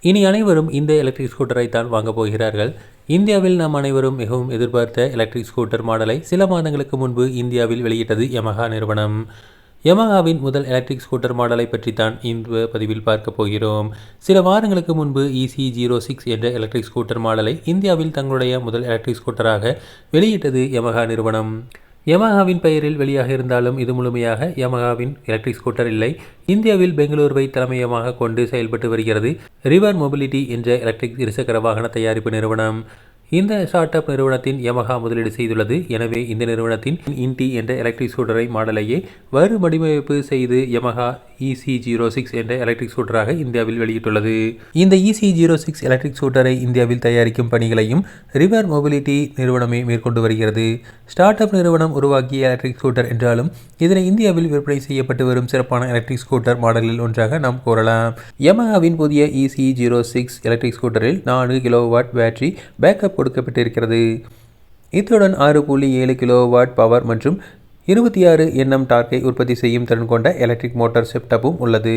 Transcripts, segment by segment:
இனி அனைவரும் இந்த எலக்ட்ரிக் ஸ்கூட்டரை தான் வாங்கப் போகிறார்கள். இந்தியாவில் நாம் அனைவரும் மிகவும் எதிர்பார்த்த எலக்ட்ரிக் ஸ்கூட்டர் மாடலை சில மாதங்களுக்கு முன்பு இந்தியாவில் வெளியிட்டது யமஹா நிறுவனம். யமஹாவின் முதல் எலக்ட்ரிக் ஸ்கூட்டர் மாடலை பற்றி தான் இந்த பதிவில் பார்க்க போகிறோம். சில வாரங்களுக்கு முன்பு EC06 என்ற எலக்ட்ரிக் ஸ்கூட்டர் மாடலை இந்தியாவில் தங்களுடைய முதல் எலக்ட்ரிக் ஸ்கூட்டராக வெளியிட்டது யமஹா நிறுவனம். யமஹாவின் பெயரில் வெளியாக இருந்தாலும் இது முழுமையாக யமஹாவின் எலக்ட்ரிக் ஸ்கூட்டர் இல்லை. இந்தியாவில் பெங்களூருவை தலைமையமாக கொண்டு செயல்பட்டு வருகிறது ரிவர் மொபிலிட்டி என்ற எலக்ட்ரிக் இருசக்கர வாகன தயாரிப்பு நிறுவனம். இந்த ஸ்டார்ட் அப் நிறுவனத்தின் யமஹா முதலீடு செய்துள்ளது. எனவே இந்த நிறுவனத்தின் இன்டி என்ற எலக்ட்ரிக் ஸ்கூட்டரை மாடலையே வடிவமைப்பு செய்து யமஹா EC06 என்ற எலக்ட்ரிக் ஸ்கூட்டராக இந்தியாவில் வெளியிட்டுள்ளது. இந்த EC06 எலக்ட்ரிக் ஸ்கூட்டரை இந்தியாவில் தயாரிக்கும் பணிகளையும் ரிவர் மொபிலிட்டி நிறுவனமே மேற்கொண்டு வருகிறது. ஸ்டார்ட் அப் நிறுவனம் உருவாக்கிய எலக்ட்ரிக் ஸ்கூட்டர் என்றாலும் இதனை இந்தியாவில் விற்பனை செய்யப்பட்டு வரும் சிறப்பான எலக்ட்ரிக் ஸ்கூட்டர் மாடலில் ஒன்றாக நாம் கூறலாம். யமஹாவின் புதிய EC06 எலக்ட்ரிக் ஸ்கூட்டரில் 4 கிலோவாட் பேட்டரி பேக்கப் கொடுக்கப்பட்டிருக்கிறது. இத்துடன் 6.7 கிலோவாட் பவர் மற்றும் 26 Nm டார்க்கை உற்பத்தி செய்யும் திறன் கொண்ட எலக்ட்ரிக் மோட்டார் செட்டப்பும் உள்ளது.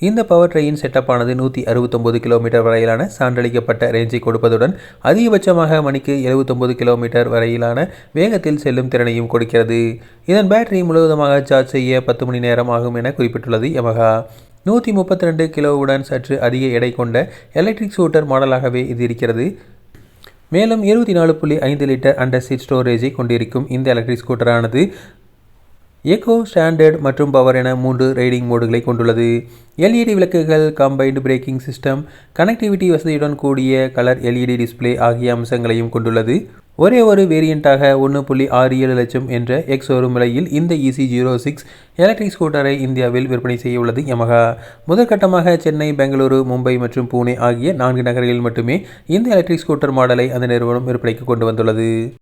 இந்த பவர் ட்ரெயின் செட்டப்பானது 169 கிலோமீட்டர் வரையிலான சான்றளிக்கப்பட்ட ரேஞ்சை கொடுப்பதுடன் அதிகபட்சமாக மணிக்கு 79 கிலோமீட்டர் வரையிலான வேகத்தில் செல்லும் திறனையும் கொடுக்கிறது. இதன் பேட்டரி முழுவதுமாக சார்ஜ் செய்ய 10 மணி நேரம் ஆகும் என குறிப்பிட்டுள்ளது யமஹா. 132 கிலோவுடன் சற்று அதிக எடை கொண்ட எலக்ட்ரிக் ஸ்கூட்டர் மாடலாகவே இது இருக்கிறது. மேலும் 24.5 லிட்டர் அண்டர் சீட் ஸ்டோரேஜை கொண்டிருக்கும் இந்த எலக்ட்ரிக் ஸ்கூட்டரானது எக்கோ, ஸ்டாண்டர்ட் மற்றும் பவர் என 3 ரைடிங் மோடுகளை கொண்டுள்ளது. LED விளக்குகள், கம்பைன்டு பிரேக்கிங் சிஸ்டம், கனெக்டிவிட்டி வசதியுடன் கூடிய கலர் LED டிஸ்பிளே ஆகிய அம்சங்களையும் கொண்டுள்ளது. ஒரே ஒரு வேரியண்டாக 1.67 லட்சம் என்ற எக்ஸ்-ஷோரூம் விலையில் இந்த EC06 எலக்ட்ரிக் ஸ்கூட்டரை இந்தியாவில் விற்பனை செய்ய உள்ளது யமஹா. முதற்கட்டமாக சென்னை, பெங்களூரு, மும்பை மற்றும் பூனே ஆகிய 4 நகரங்களில் மட்டுமே இந்த எலக்ட்ரிக் ஸ்கூட்டர் மாடலை அந்த நிறுவனம் விற்பனைக்கு கொண்டு வந்துள்ளது.